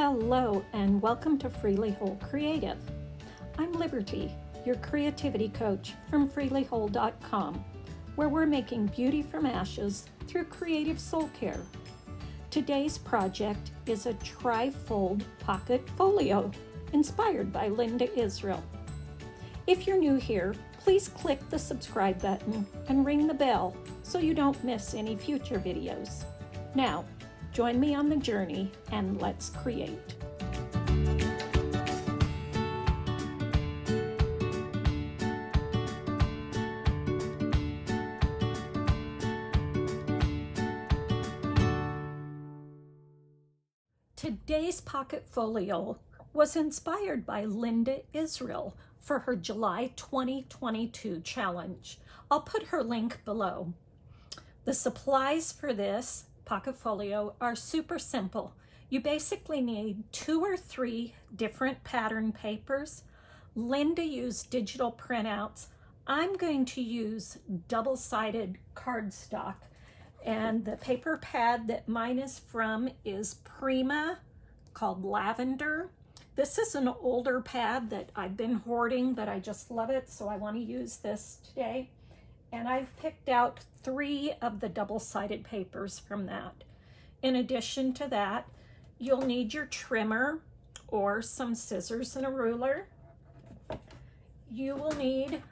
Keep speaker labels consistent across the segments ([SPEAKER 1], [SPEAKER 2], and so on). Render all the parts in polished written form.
[SPEAKER 1] Hello and welcome to freelywholecreative. I'm Liberty, your creativity coach from freelywhole.com, where we're making beauty from ashes through creative soul care. Today's project is a tri-fold pocket folio inspired by Linda Israel. If you're new here, please click the subscribe button and ring the bell so you don't miss any future videos. Now, join me on the journey and let's create. Today's pocket folio was inspired by Linda Israel for her July 2022 challenge. I'll put her link below. The supplies for this pocket folio are super simple. You basically need 2 or 3 different pattern papers. Linda used digital printouts. I'm going to use double-sided cardstock, and the paper pad that mine is from is Prima, called Lavender. This is an older pad that I've been hoarding, but I just love it, so I want to use this today. And I've picked out 3 of the double-sided papers from that. In addition to that, you'll need your trimmer or some scissors and a ruler. You will need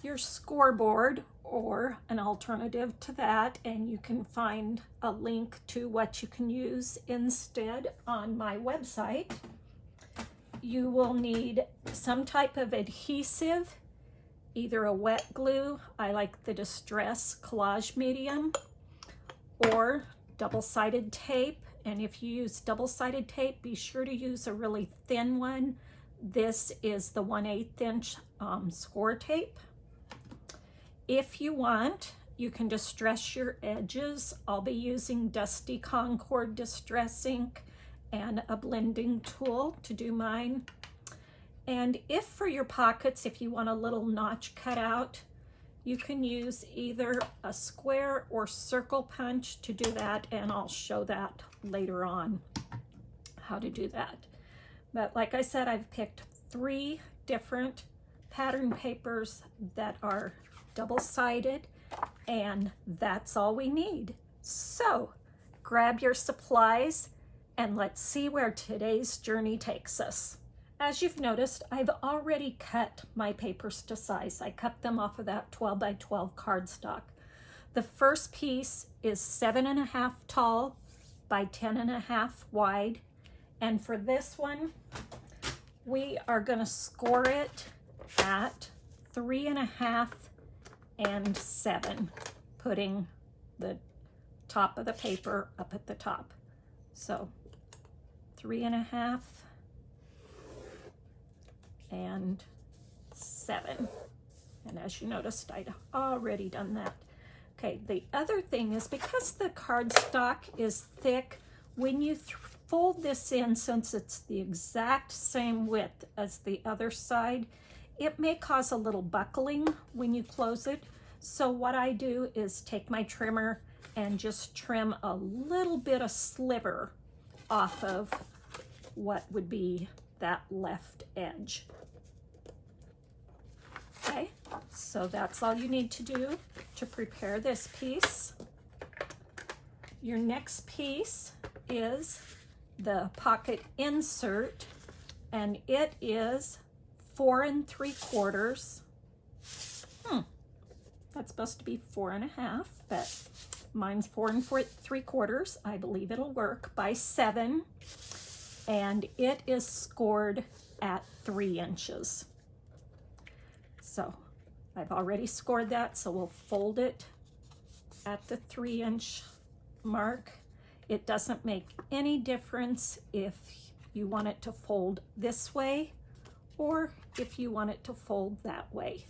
[SPEAKER 1] your scoreboard or an alternative to that, and you can find a link to what you can use instead on my website. You will need some type of adhesive, either a wet glue, I like the Distress Collage Medium, or double-sided tape. And if you use double-sided tape, be sure to use a really thin one. This is the 1/8 inch score tape. If you want, you can distress your edges. I'll be using Dusty Concord Distress Ink and a blending tool to do mine. And if for your pockets, if you want a little notch cut out, you can use either a square or circle punch to do that, and I'll show that later on how to do that. But like I said, I've picked 3 different pattern papers that are double-sided, and that's all we need. So grab your supplies and let's see where today's journey takes us. As you've noticed, I've already cut my papers to size. I cut them off of that 12 by 12 cardstock. The first piece is 7.5 tall by 10.5 wide. And for this one, we are gonna score it at 3.5 and 7, putting the top of the paper up at the top. So 3.5 and 7. And as you noticed, I'd already done that. Okay, the other thing is, because the cardstock is thick, when you fold this in, since it's the exact same width as the other side, it may cause a little buckling when you close it. So what I do is take my trimmer and just trim a little bit of sliver off of what would be that left edge. Okay, so that's all you need to do to prepare this piece. Your next piece is the pocket insert, and it is 4 3/4. That's supposed to be 4.5, but mine's 4 3/4. I believe it'll work, by 7, and it is scored at 3 inches. So I've already scored that, so we'll fold it at the 3-inch mark. It doesn't make any difference if you want it to fold this way or if you want it to fold that way.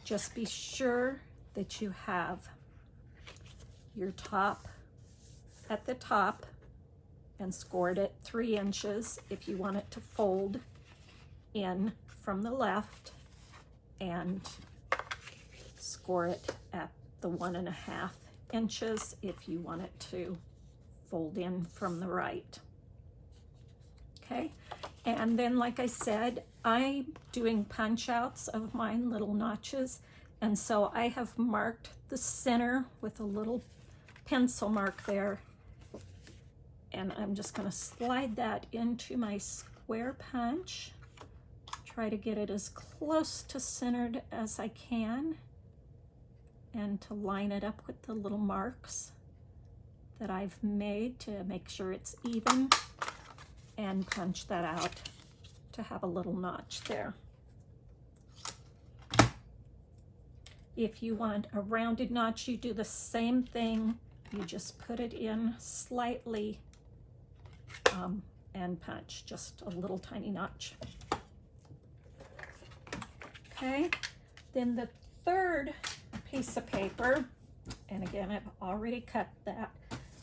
[SPEAKER 1] Just be sure that you have your top at the top and score it at 3 inches if you want it to fold in from the left, and score it at the 1.5 inches if you want it to fold in from the right. okay? And then, like I said, I'm doing punch outs of mine, little notches, and so I have marked the center with a little pencil mark there, and I'm just going to slide that into my square punch, try to get it as close to centered as I can, and to line it up with the little marks that I've made to make sure it's even, and punch that out to have a little notch there. If you want a rounded notch, you do the same thing. You just put it in slightly and punch just a little tiny notch. Okay, then the third piece of paper, and again, I've already cut that,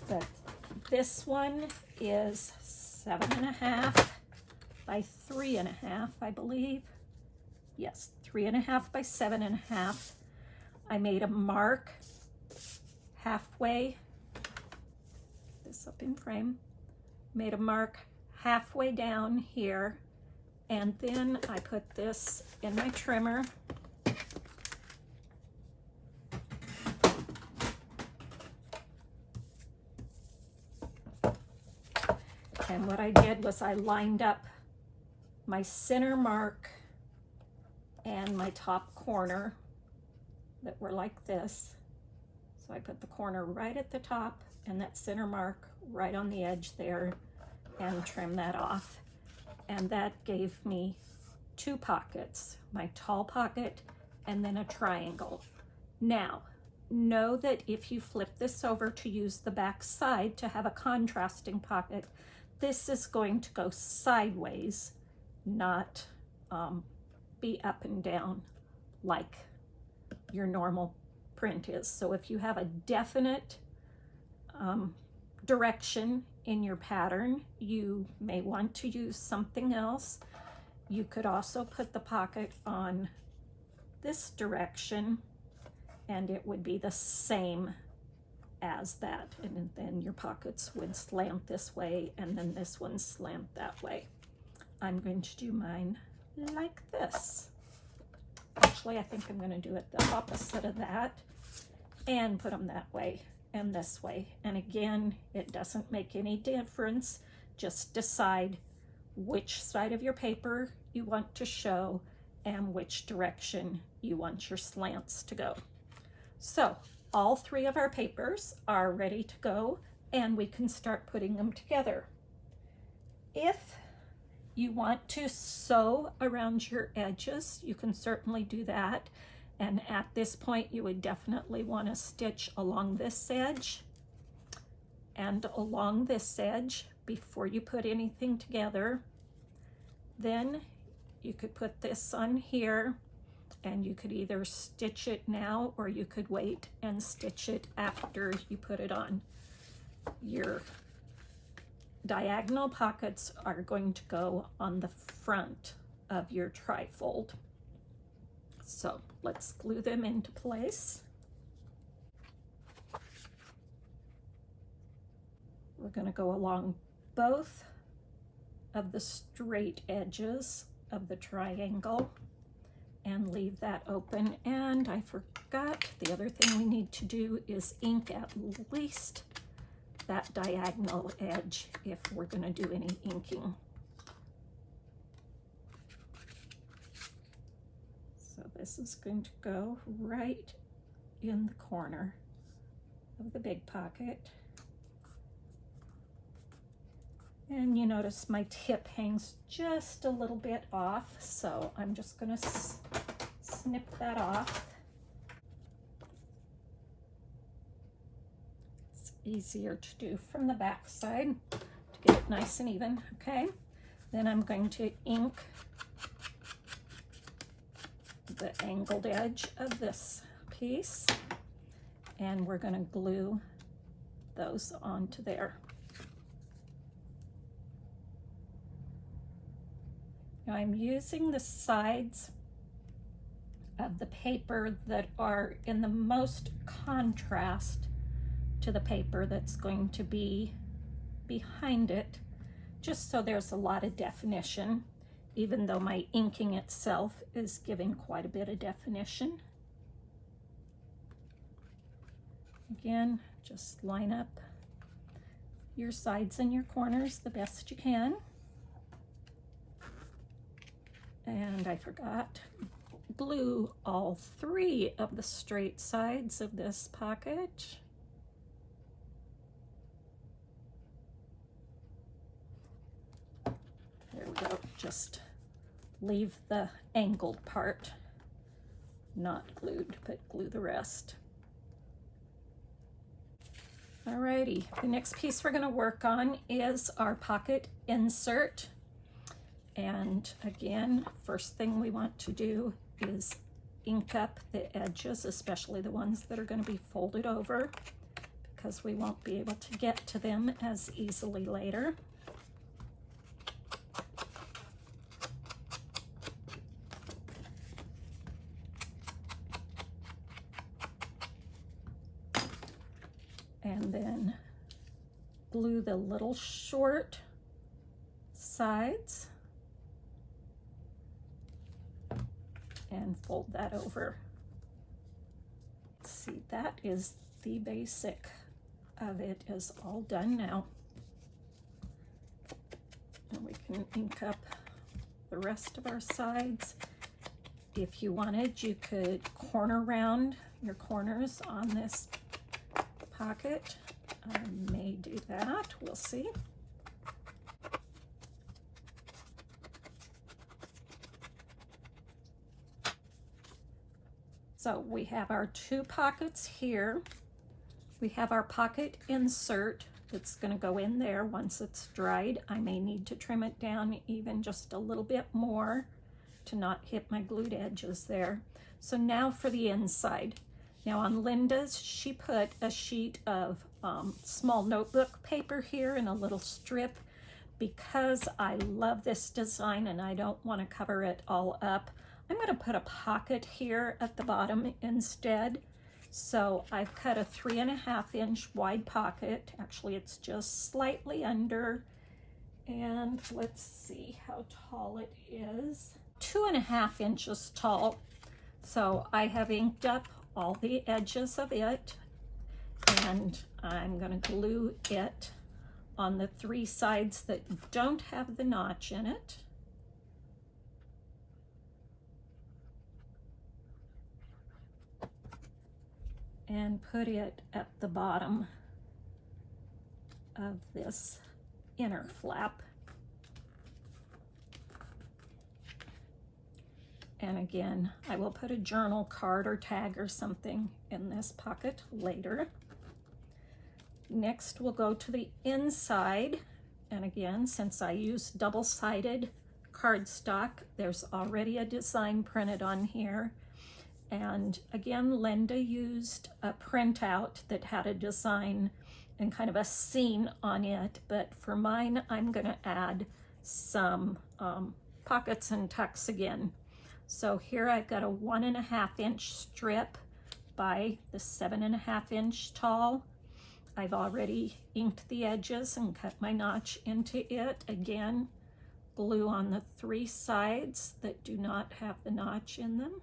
[SPEAKER 1] but this one is 7.5 by 3.5, I believe. Yes, 3.5 by 7.5. I made a mark halfway, this up in frame, made a mark halfway down here, and then I put this in my trimmer. And what I did was I lined up my center mark and my top corner that were like this. So I put the corner right at the top and that center mark right on the edge there and trim that off. And that gave me 2 pockets, my tall pocket and then a triangle. Now, know that if you flip this over to use the back side to have a contrasting pocket, this is going to go sideways, not be up and down like your normal print is. So if you have a definite direction in your pattern, you may want to use something else. You could also put the pocket on this direction and it would be the same as that, and then your pockets would slant this way and then this one slant that way. I'm going to do mine like this. Actually, I think I'm going to do it the opposite of that and put them that way and this way. And again, it doesn't make any difference. Just decide which side of your paper you want to show and which direction you want your slants to go. So all 3 of our papers are ready to go and we can start putting them together. If you want to sew around your edges, you can certainly do that. And at this point, you would definitely want to stitch along this edge and along this edge before you put anything together. Then you could put this on here, and you could either stitch it now or you could wait and stitch it after you put it on. Your diagonal pockets are going to go on the front of your trifold. So let's glue them into place. We're going to go along both of the straight edges of the triangle and leave that open. And I forgot, the other thing we need to do is ink at least that diagonal edge if we're going to do any inking. So this is going to go right in the corner of the big pocket. And you notice my tip hangs just a little bit off, so I'm just going to snip that off. It's easier to do from the back side to get it nice and even, okay? Then I'm going to ink the angled edge of this piece, and we're going to glue those onto there. Now I'm using the sides of the paper that are in the most contrast to the paper that's going to be behind it just so there's a lot of definition, even though my inking itself is giving quite a bit of definition. Again, just line up your sides and your corners the best you can. And I forgot, glue all 3 of the straight sides of this pocket. There we go. Just leave the angled part not glued, but glue the rest. Alrighty, the next piece we're going to work on is our pocket insert. And again, first thing we want to do is ink up the edges, especially the ones that are going to be folded over, because we won't be able to get to them as easily later. And then glue the little short sides and fold that over. See, that is the basic of it is all done now. And we can ink up the rest of our sides. If you wanted, you could corner round your corners on this pocket. I may do that, we'll see. So we have our 2 pockets here. We have our pocket insert that's going to go in there once it's dried. I may need to trim it down even just a little bit more to not hit my glued edges there. So now for the inside. Now on Linda's, she put a sheet of small notebook paper here in a little strip. Because I love this design and I don't want to cover it all up, I'm going to put a pocket here at the bottom instead. So I've cut a 3.5-inch wide pocket. Actually, it's just slightly under. And let's see how tall it is. 2.5 inches tall. So I have inked up all the edges of it, and I'm going to glue it on the 3 sides that don't have the notch in it. And put it at the bottom of this inner flap. And again, I will put a journal card or tag or something in this pocket later. Next, we'll go to the inside. And again, since I used double-sided cardstock, there's already a design printed on here. And again, Linda used a printout that had a design and kind of a scene on it. But for mine, I'm going to add some pockets and tucks again. So here I've got a 1.5-inch strip by the 7.5-inch tall. I've already inked the edges and cut my notch into it. Again, glue on the 3 sides that do not have the notch in them.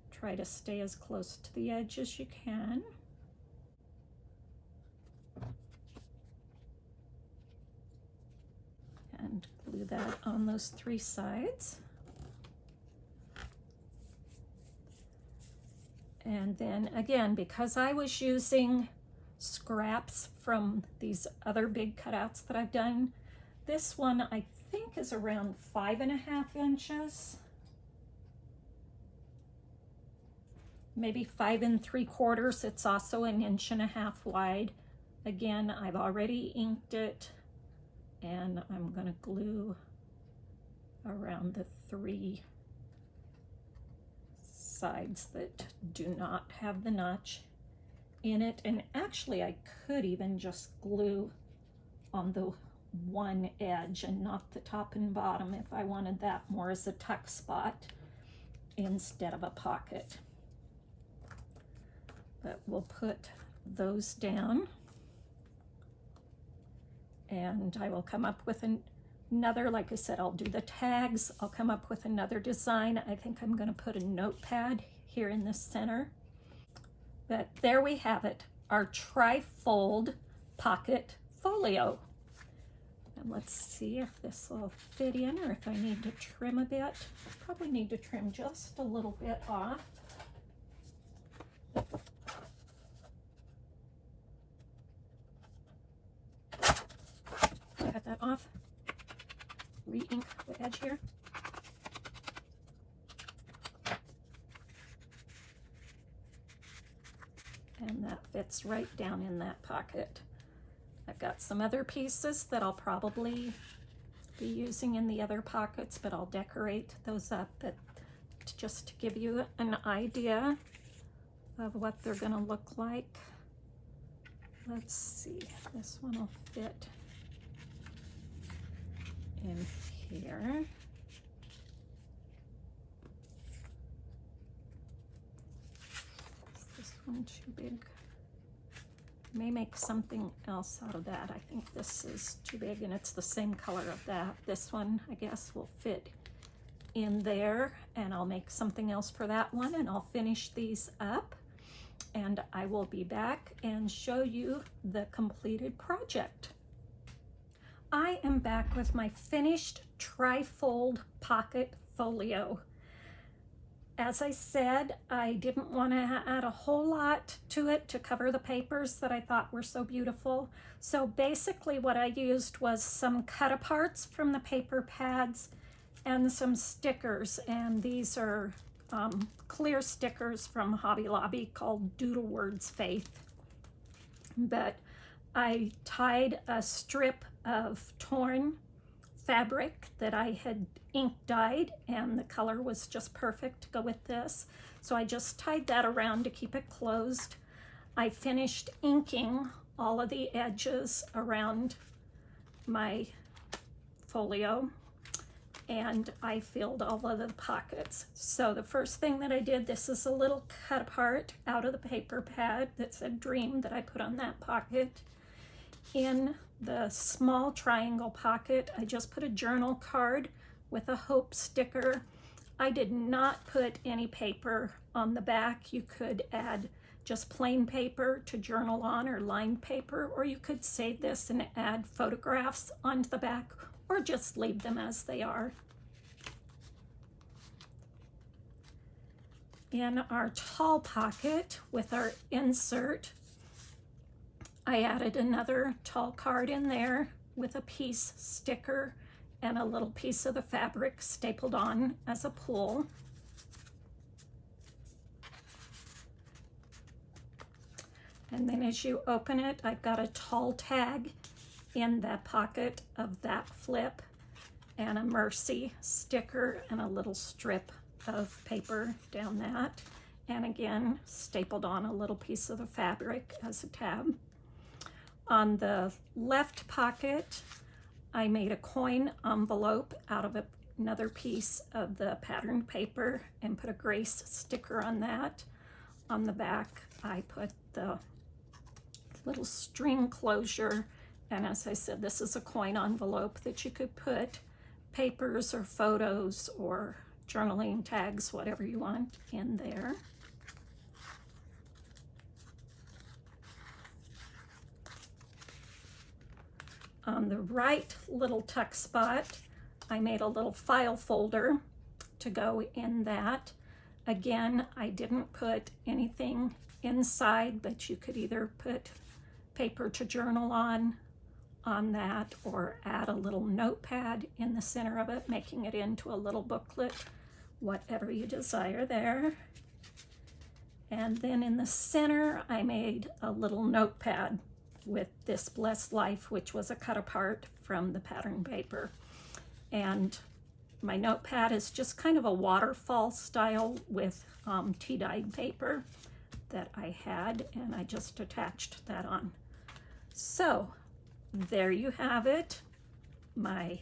[SPEAKER 1] Try to stay as close to the edge as you can. And glue that on those 3 sides. And then again, because I was using scraps from these other big cutouts that I've done, this one I think is around 5.5 inches. Maybe 5 3/4. It's also 1.5 inches wide. Again, I've already inked it, and I'm going to glue around the 3 sides that do not have the notch in it. And actually, I could even just glue on the one edge and not the top and bottom if I wanted that more as a tuck spot instead of a pocket. But we'll put those down. And I will come up with another, like I said, I'll do the tags. I'll come up with another design. I think I'm going to put a notepad here in the center. But there we have it, our tri-fold pocket folio. And let's see if this will fit in or if I need to trim a bit. Probably need to trim just a little bit off. Cut that off. Re-ink the edge here. And that fits right down in that pocket. I've got some other pieces that I'll probably be using in the other pockets, but I'll decorate those up just to give you an idea of what they're going to look like. Let's see, this one will fit in here. Is this one too big? May make something else out of that. I think this is too big and it's the same color of that. This one, I guess, will fit in there, and I'll make something else for that one, and I'll finish these up, and I will be back and show you the completed project. I am back with my finished tri-fold pocket folio. As I said, I didn't want to add a whole lot to it to cover the papers that I thought were so beautiful. So basically what I used was some cut-aparts from the paper pads and some stickers. And these are clear stickers from Hobby Lobby called Doodle Words Faith. But I tied a strip of torn fabric that I had ink dyed, and the color was just perfect to go with this. So I just tied that around to keep it closed. I finished inking all of the edges around my folio, and I filled all of the pockets. So the first thing that I did, this is a little cut apart out of the paper pad that said Dream that I put on that pocket. In the small triangle pocket, I just put a journal card with a hope sticker. I did not put any paper on the back. You could add just plain paper to journal on, or lined paper, or you could save this and add photographs onto the back, or just leave them as they are. In our tall pocket with our insert, I added another tall card in there with a piece sticker and a little piece of the fabric stapled on as a pull. And then as you open it, I've got a tall tag in the pocket of that flip, and a Mercy sticker and a little strip of paper down that. And again, stapled on a little piece of the fabric as a tab. On the left pocket, I made a coin envelope out of another piece of the pattern paper and put a Grace sticker on that. On the back, I put the little string closure, and as I said, this is a coin envelope that you could put papers or photos or journaling tags, whatever you want, in there. On the right little tuck spot, I made a little file folder to go in that. Again, I didn't put anything inside, but you could either put paper to journal on that, or add a little notepad in the center of it, making it into a little booklet, whatever you desire there. And then in the center, I made a little notepad with This Blessed Life, which was a cut apart from the pattern paper. And my notepad is just kind of a waterfall style with tea-dyed paper that I had, and I just attached that on. So there you have it, my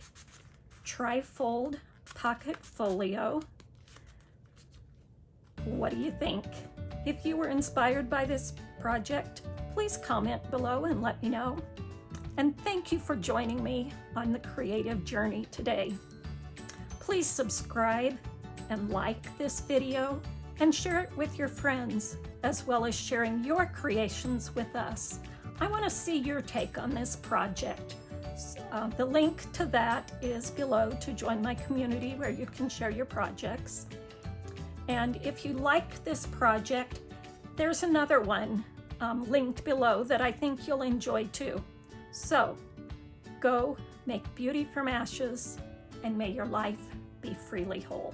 [SPEAKER 1] tri-fold pocket folio. What do you think? If you were inspired by this project, please comment below and let me know. And thank you for joining me on the creative journey today. Please subscribe and like this video and share it with your friends, as well as sharing your creations with us. I want to see your take on this project. The link to that is below to join my community where you can share your projects. And if you like this project, there's another one linked below that I think you'll enjoy too. So go make beauty from ashes, and may your life be freely whole.